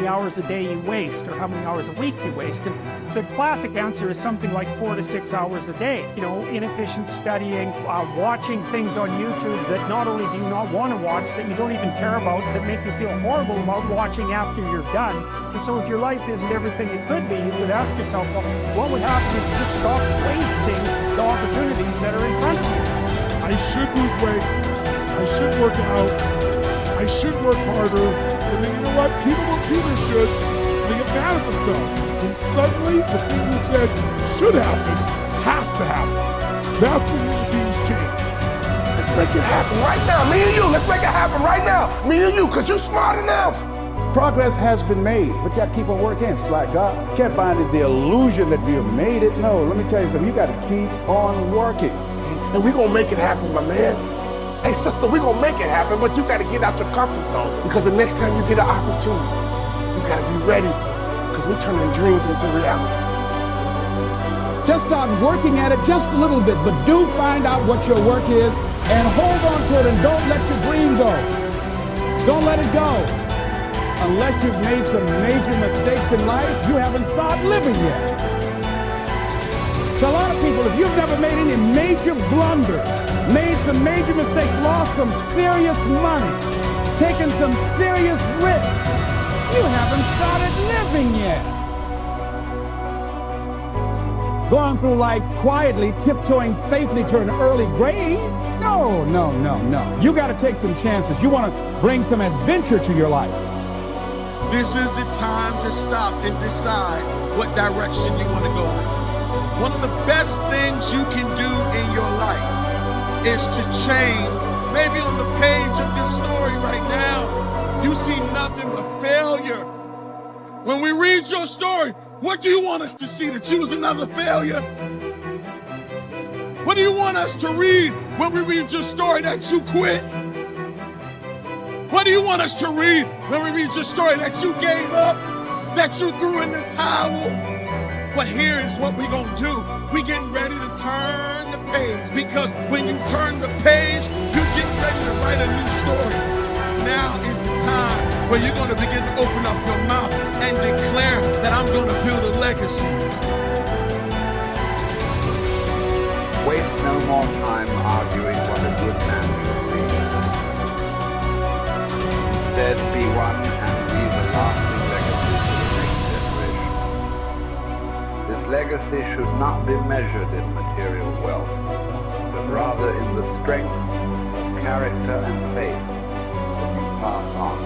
hours a day you waste or how many hours a week you waste. And the classic answer is something like 4 to 6 hours a day. You know, inefficient studying, watching things on YouTube that not only do you not want to watch, that you don't even care about, that make you feel horrible about watching after you're done. And so if your life isn't everything it could be, you would ask yourself, well, what would happen if you just stopped wasting the opportunities that are in front of you? I should lose weight. I should work out. I should work harder. And then you know what? People don't do their shoulds. They get mad at themselves. And suddenly the thing you said should happen has to happen. That's when human beings change. Let's make it happen right now. Me and you, let's make it happen right now. Me and you, because you're smart enough. Progress has been made, but you got to keep on working. It's like God. You can't find the illusion that we have made it. No, let me tell you something. You got to keep on working. And we're going to make it happen, my man. Hey, sister, we're going to make it happen, but you got to get out your comfort zone. Because the next time you get an opportunity, you got to be ready. Because we're turning dreams into reality. Just start working at it just a little bit, but do find out what your work is and hold on to it and don't let your dream go. Don't let it go. Unless you've made some major mistakes in life, you haven't started living yet. So a lot of people, if you've never made any major blunders, made some major mistakes, lost some serious money, taken some serious risks, you haven't started living yet. Going through life quietly, tiptoeing safely to an early grave? No, no, no, no. You got to take some chances. You want to bring some adventure to your life. This is the time to stop and decide what direction you want to go in. One of the best things you can do in your life is to change. Maybe on the page of this story right now, you see nothing but failure. When we read your story, what do you want us to see? That you was another failure? What do you want us to read when we read your story? That you quit? What do you want us to read when we read your story? That you gave up? That you threw in the towel? But here is what we're going to do. We're getting ready to turn the page, because when you turn the page, you're getting ready to write a new story. Now is the time where you're going to begin to open up your mouth and declare that I'm going to build a legacy. Waste no more time arguing what a good man should be. Instead, be one and leave a lasting legacy for the next generation. This legacy should not be measured in material wealth, but rather in the strength of character and faith that you pass on.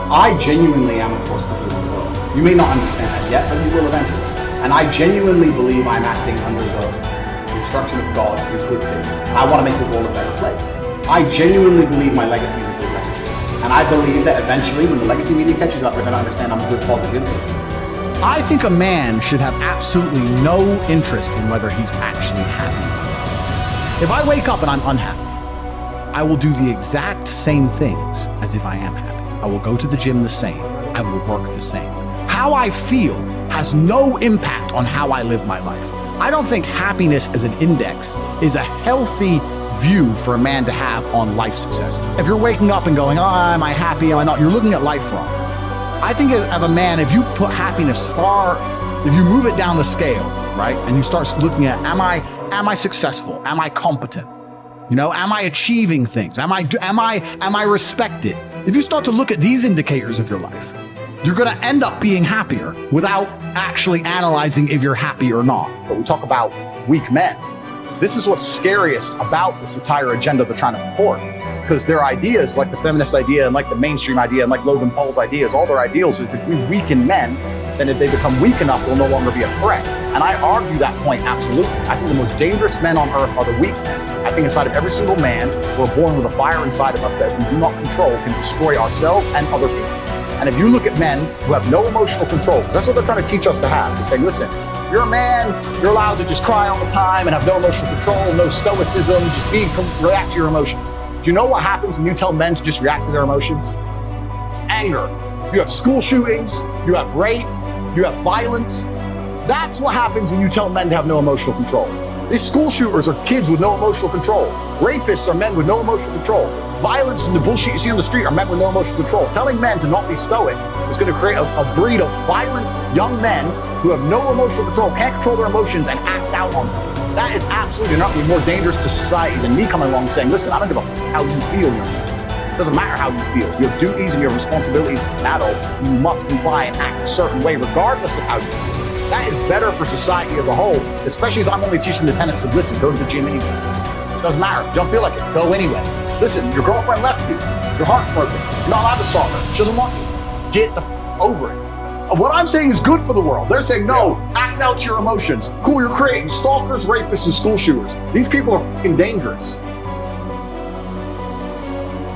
I genuinely am a force to live in the world. You may not understand that yet, but you will eventually. And I genuinely believe I'm acting under the instruction of God to do good things. I want to make the world a better place. I genuinely believe my legacy is a good legacy. And I believe that eventually, when the legacy media catches up, they're going to understand I'm a good, positive influence. I think a man should have absolutely no interest in whether he's actually happy. If I wake up and I'm unhappy, I will do the exact same things as if I am happy. I will go to the gym the same. I will work the same. How I feel has no impact on how I live my life. I don't think happiness as an index is a healthy view for a man to have on life success. If you're waking up and going, oh, am I happy, am I not? You're looking at life wrong. I think of a man, if you put happiness if you move it down the scale, right? And you start looking at, am I successful? Am I competent? You know, am I achieving things? Am I respected? If you start to look at these indicators of your life, you're going to end up being happier without actually analyzing if you're happy or not. But we talk about weak men. This is what's scariest about this entire agenda they're trying to purport. Because their ideas, like the feminist idea and like the mainstream idea and like Logan Paul's ideas, all their ideals is if we weaken men, then if they become weak enough, they'll no longer be a threat. And I argue that point absolutely. I think the most dangerous men on earth are the weak men. I think inside of every single man, we're born with a fire inside of us that we do not control can destroy ourselves and other people. And if you look at men who have no emotional control, because that's what they're trying to teach us to have, to say, listen, you're a man, you're allowed to just cry all the time and have no emotional control, no stoicism, just react to your emotions. Do you know what happens when you tell men to just react to their emotions? Anger. You have school shootings, you have rape, You have violence. That's what happens when you tell men to have no emotional control. These school shooters are kids with no emotional control. Rapists are men with no emotional control. Violence and the bullshit you see on the street are men with no emotional control. Telling men to not be stoic is going to create a breed of violent young men who have no emotional control, can't control their emotions, and act out on them. That is absolutely not more dangerous to society than me coming along and saying, listen, I don't give a how you feel, young man. It doesn't matter how you feel. You have duties and you have responsibilities as an adult. You must comply and act a certain way regardless of how you feel. That is better for society as a whole, especially as I'm only teaching the tenets of, listen, go to the gym anyway. It doesn't matter. Don't feel like it. Go anyway. Listen, your girlfriend left you. Your heart's broken. You're not allowed to stalk her. She doesn't want you. Get the over it. What I'm saying is good for the world. They're saying, no, act out your emotions. Cool, you're creating stalkers, rapists, and school shooters. These people are fucking dangerous.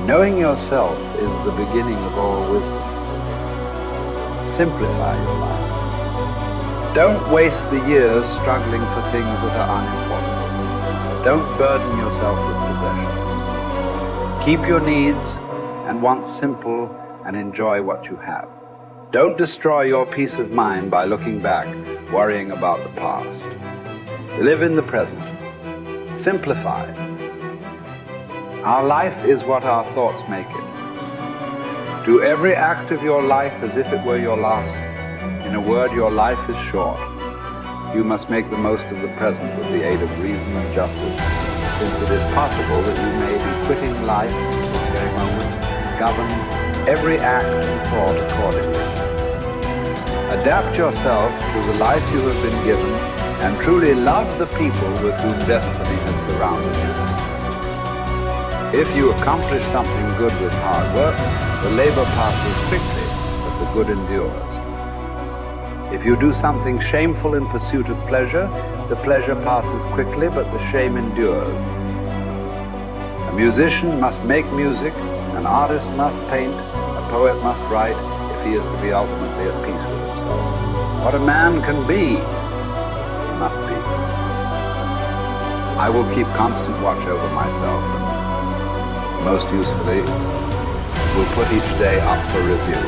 Knowing yourself is the beginning of all wisdom. Simplify your life. Don't waste the years struggling for things that are unimportant. Don't burden yourself with possessions. Keep your needs and wants simple and enjoy what you have. Don't destroy your peace of mind by looking back, worrying about the past. Live in the present. Simplify. Our life is what our thoughts make it. Do every act of your life as if it were your last. In a word, your life is short. You must make the most of the present with the aid of reason and justice, since it is possible that you may be quitting life at this very moment. Govern every act and thought accordingly. Adapt yourself to the life you have been given and truly love the people with whom destiny has surrounded you. If you accomplish something good with hard work, the labor passes quickly, but the good endures. If you do something shameful in pursuit of pleasure, the pleasure passes quickly, but the shame endures. A musician must make music, an artist must paint, a poet must write, if he is to be ultimately at peace with himself. What a man can be, he must be. I will keep constant watch over myself, and most usefully, will put each day up for review.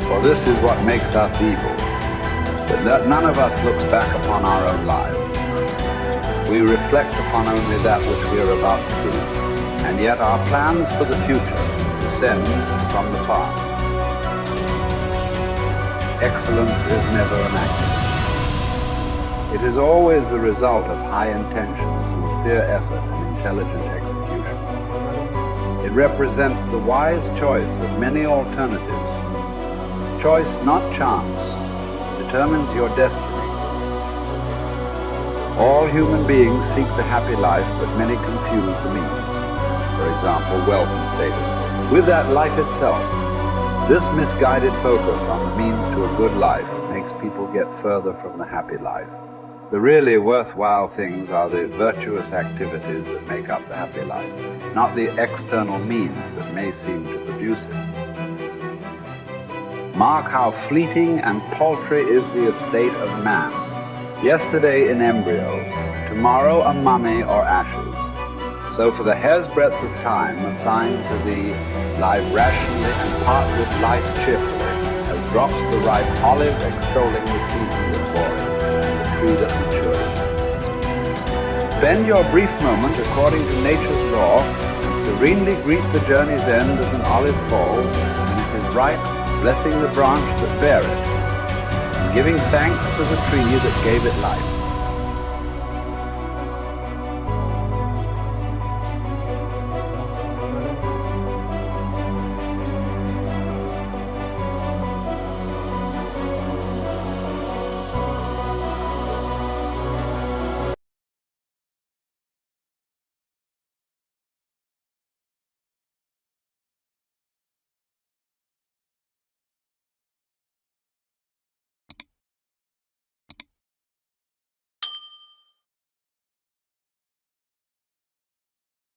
For this is what makes us evil, that none of us looks back upon our own lives. We reflect upon only that which we are about to do, and yet our plans for the future descend from the past. Excellence is never an accident. It is always the result of high intention, sincere effort, and intelligent execution. It represents the wise choice of many alternatives. Choice, not chance, determines your destiny. All human beings seek the happy life, but many confuse the means. For example, wealth and status, with that life itself. This misguided focus on the means to a good life makes people get further from the happy life. The really worthwhile things are the virtuous activities that make up the happy life, not the external means that may seem to produce it. Mark how fleeting and paltry is the estate of man. Yesterday in embryo, tomorrow a mummy or ashes. So for the hair's breadth of time assigned to thee, live rationally and part with life cheerfully, as drops the ripe olive extolling the season that bore it, and the tree that matured. Spend your brief moment according to nature's law, and serenely greet the journey's end as an olive falls, when it is ripe, blessing the branch that bare it, and giving thanks to the tree that gave it life.